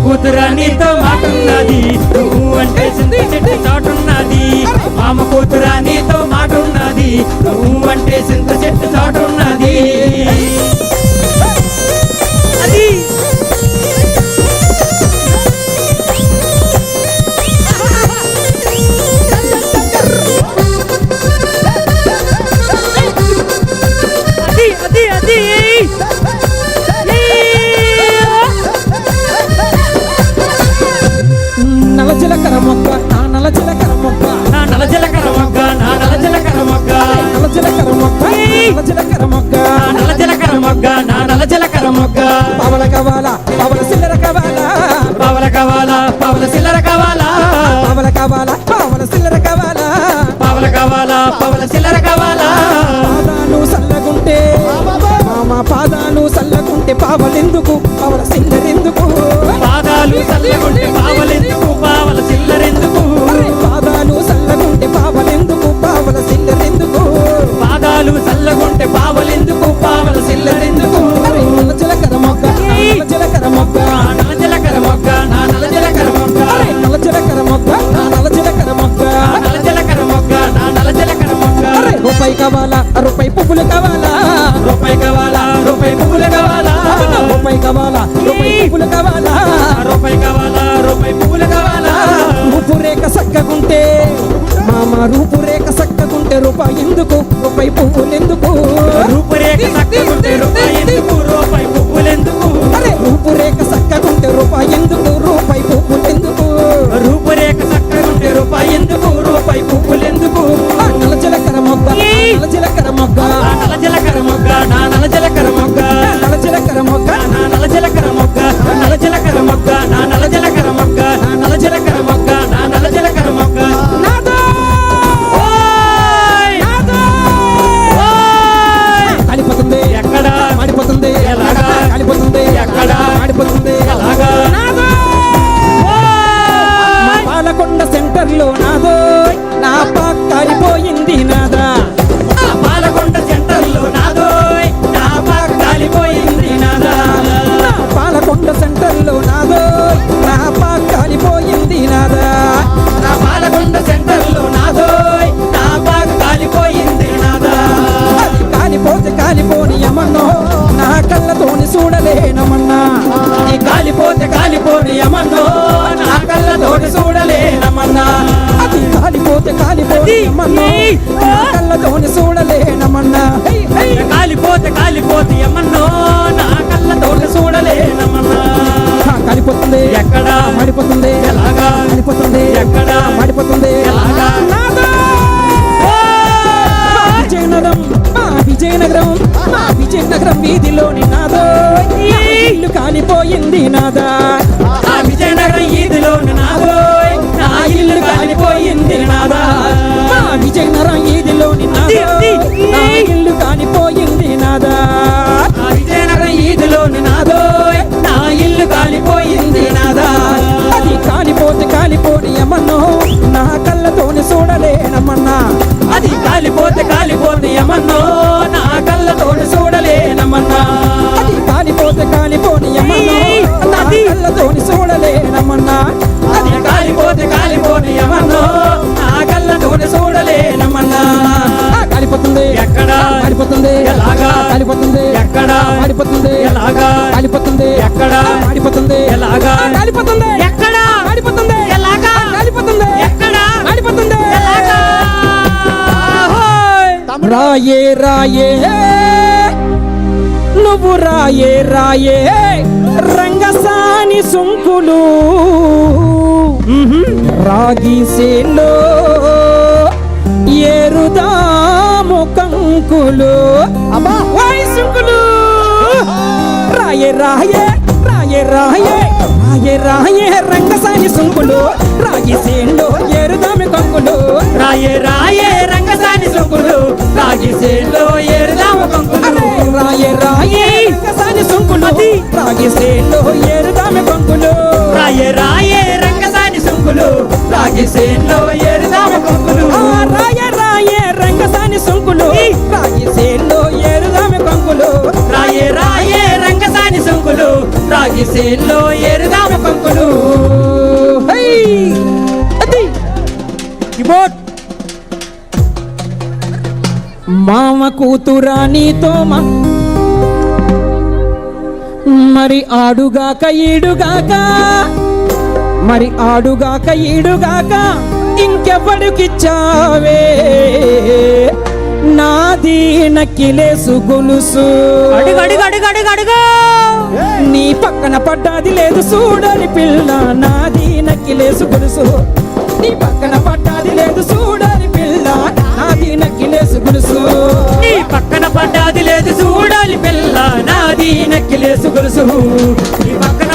కూతురా నీతో మాటున్నది, నువ్వు అంటే చింత చెట్టు చాటున్నది. మామ కూతురా నీతో మాటున్నది, నువ్వు అంటే చింత చెట్టు చాటున్నది. అది నలజిలకర మొగ్గ నా నలజిలకర మొగ్గ నా నలజిలకర మొగ్గ నా నలజిలకర మొగ్గ నలజిలకర మొగ్గ నలజిలకర మొగ్గ నలజిలకర మొగ్గ నా నలజిలకర మొగ్గ. పవల కావాలా పవల సిల్లర కావాలా పవల కావాలా పవల సిల్లర కావాలా పవల కావాలా పవల సిల్లర కావాలా పవల కావాలా పవల సిల్లర కావాలా. పాదాలు సల్లగుంటే మామ పాదాలు సల్లగుంటే పావలెందుకు పవల సిల్లరెందుకు పాదాలు చల్లగుంటే పావలెందుకు పావల సిల్లరెందుకు పాదాలు సల్లగుంటే పావలెందుకు పవల సిల్లరెందుకు పాదాలు చల్లగుంటే పావలెందుకు పావల సిల్లరెందుకు. నలజిలకర మొగ్గ నలజిలకర మొగ్గ నలజిలకర మొగ్గ నా నలజిలకర మొగ్గ నలజిలకర మొగ్గ నలజిలకర మొగ్గ నలజిలకర మొగ్గ నా నలజిలకర మొగ్గ. రూపాయి కావాలా రూపాయి పువ్వులు కావాలా రూపాయి కావాలా రూపాయి పువ్వులు కావాలా రూపాయి కావాలా రూపాయి పువ్వులు కావాలా రూపాయి కావాలా రూపాయి పువ్వులు కావాలా. రూపురేఖ సక్కగుంటే మామ రూపురేఖ సక్కగుంటే రూపాయి ఎందుకు రూపాయి పువ్వులెందుకు రూపురేఖ చక్కగుంటే రూపాయి ఎందుకు రూపాయి పువ్వులెందుకు రూపురేఖ సక్కగుంటే రూపాయి ఎందుకు రూపాయి పువ్వులెందుకు రూపురేఖ చక్కగుంటే రూపాయి ఎందుకు రూపాయి పువ్వులెందుకు. నలజిలకర మొగ్గ నలజిలకర మొగ్గ నలజిలకర మొగ్గ నా నలజిలకర మొగ్గ నలజిలకర మొగ్గ నా నలజిలకర మొగ్గ నలజిలకర మొగ్గ నా నలజిలకర మొగ్గ నలజిలకర మొగ్గ నా నలజిలకర మొగ్గ. నాదో ఓయ్ నాదో ఓయ్ కాలిపోతుంది ఎక్కడ మాడిపోతుంది ఎలాగా కాలిపోతుంది ఎక్కడ మాడిపోతుంది ఎలాగా నాదో ఓయ్ పాలకొండ సెంటర్లో నాదో నా పాక్ కాలిపోయింది నాదా పాలకొండ సెంటర్లో నాదోయ్ నా పాక కాలిపోయింది నాదా. పాలకొండ సెంటర్లో నాదో నా పాక్ కాలిపోయింది నాదా నా పాలకొండ సెంటర్లో నాదోయ్ నా పాక కాలిపోయింది నాదా. అది కాలిపోతే కాలిపోని యమన్నో నా కళ్ళతోని చూడలేనమన్నా అది కాలిపోతే కాలిపోని యమన్నో నా కళ్ళతోటి చూడలేనమన్నా. అది కాలిపోతే కాలిపోని యమన్నో నా కళ్ళతోని చూడలేనమన్నా కాలిపోతే కాలిపోతే యమన్నో నా కళ్ళతోటి చూడలేనమన్నా. కాలిపోతుంది ఎక్కడ మాడిపోతుంది ఎలాగా కాలిపోతుంది ఎక్కడ మాడిపోతుంది ఎలాగా నాదా విజయనగరం విజయనగరం విజయనగరం వీధిలోని నాదో నా ఇల్లు కాలిపోయింది నాదా ఆ విజయనగరం ఈదిలోని నాదోయ్ నా ఇల్లు కాలిపోయింది నాదా. విజయనగరం వీధిలోని నాదో నా ఇల్లు కాలిపోయింది నాదా ఆ విజయనగరం ఈదిలోని నాదోయ్ నా ఇల్లు కాలిపోయింది నాదా. అది కాలిపోతే కాలిపోని యమన్నో నా కళ్ళతోని చూడలేనమన్నా అది కాలిపోతే కాలిపోతే యమన్నో నా కళ్ళతోటి చూడలేనమన్నా. అది కాలిపోతే కాలిపోని యమన్నో నా కళ్ళతోని చూడలేనమన్నా అది కాలిపోతే కాలిపోతే యమన్నో నా కళ్ళతోటి చూడలేనమన్నా. కాలిపోతుంది ఎక్కడ మాడిపోతుంది ఎలాగా కాలిపోతుంది ఎక్కడ మాడిపోతుంది ఎలాగా కాలిపోతుంది ఎక్కడ మాడిపోతుంది ఎలాగా కాలిపోతుంది ఎక్కడ మాడిపోతుంది ఎలాగా కాలిపోతుంది ఎక్కడ మాడిపోతుంది ఎలాగా. ఓయ్ రాయే రాయే నువ్వు రాయే రాయే రంగసాని సుంకులు రాగి సేలో ఏరుదాము కంకులు వాయ్ సుంకులు రాయే రాయే రాయే రాయే రాయే రాయే రంగసాని సుంకులు రాగి సేలో ఏరుదాము కంకులు రాయే రాయే రంగసాని సొంకులు రాగి సేల్లో ఏరుదాము కంకులు. రాయే రాయే రంగసాని సుంకులు రాగి సేలో ఏరుదాము కంకులు రాయే రాయే రంగసాని సొంకులు రాగి సేల్లో ఏరుదాము కంకులు. రాయే రాయే రంగసాని సుంకులు రాగి సేలో ఏరుదాము కంకులు రాయే రాయే రంగసాని సొంకులు రాగి సేల్లో ఎరుదామ కంకులు. హై! అది కీబోర్డ్. మామ కూతురా నీతో మరి ఆడుగాక ఈడుగాక మరి ఆడుగాక ఈడుగాక ఇంకెవ్వడికిచ్చావే నాది నక్కిలేసు గొలుసు. అడుగు అడుగు అడుగు అడుగు అడుగు. నీ పక్కన పడ్డాది లేదు చూడని పిల్ల నాది నక్కిలేసు గొలుసు. నీ పక్కన పడ్డాది లేదు చూడని పిల్ల నాది నక్కిలేసు గొలుసు. నీ పక్కన పడ్డాది లేదు చూడాలి పిల్ల నాది నెక్కిలేసు గొలుసు. నీ పక్కన